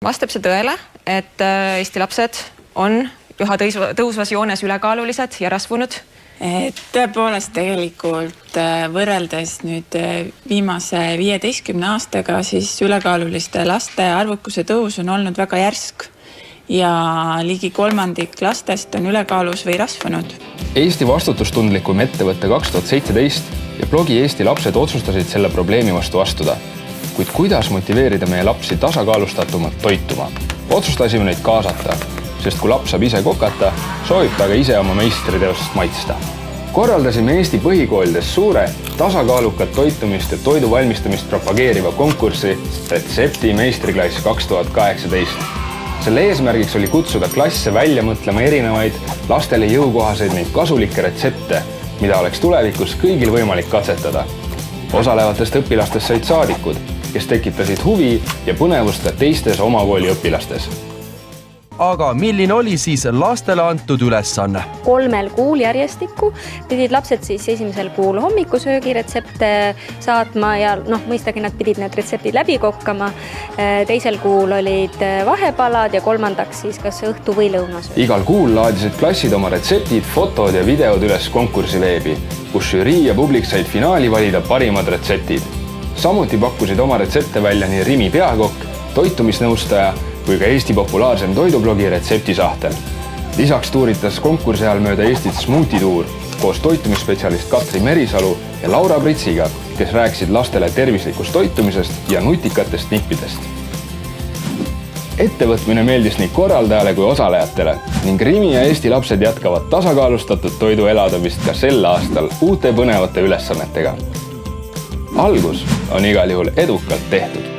Vastab see tõele, et Eesti lapsed on üha tõusvas joones ülekaalulised ja rasvunud? Tõepoolest tegelikult võrreldes nüüd viimase 15 aastaga siis ülekaaluliste laste arvukuse tõus on olnud väga järsk ja ligi 1/3 lastest on ülekaalus või rasvunud. Eesti vastutustundlikum ettevõtte 2017 ja blogi Eesti lapsed otsustasid selle probleemi vastu astuda. Kuid kuidas motiveerida meie lapsi tasakaalustatumalt toituma? Otsustasime neid kaasata, sest kui laps saab ise kokata, soovib ta ka ise oma meistriteost maitsta. Korraldasime Eesti põhikoolides suure tasakaalukat toitumist ja toidu valmistamist propageeriva konkursi Retsepti meistriklass 2018. Selle eesmärgiks oli kutsuda klasse välja mõtlema erinevaid lastele jõukohaseid ning kasulikke retsepte, mida oleks tulevikus kõigil võimalik katsetada. Osalevatest õpilastest said saadikud, kes tekitasid huvi ja põnevust ka teistes oma kooli õpilastes. Aga milline oli siis lastele antud ülesanne? 3 kuul järjestikku pidid lapsed siis esimesel kuul hommikusöögi retsepte saatma ja mõistagi nad pidid need retseptid läbi kokkama. Teisel kuul olid vahepalad ja 3. siis kas õhtu või lõunasöög. Igal kuul laadisid klassid oma retseptid, fotod ja videod üles konkursi veebi, kus žürii ja publik said finaali valida parimad retseptid. Samuti pakkusid oma retsepte välja nii Rimi peakokk, toitumisnõustaja kui ka Eesti populaarsem toidublogi Retseptisahtel. Lisaks tuuritas konkursi ajal mööda Eestit Smoothie-tuur koos toitumisspetsialist Katri Merisalu ja Laura Pritsiga, kes rääkisid lastele tervislikust toitumisest ja nutikatest nippidest. Ettevõtmine meeldis nii korraldajale kui osalejatele ning Rimi ja Eesti lapsed jätkavad tasakaalustatud toidu elavdamist ka sel aastal uute põnevate ülesannetega. Algus on igal juhul edukalt tehtud.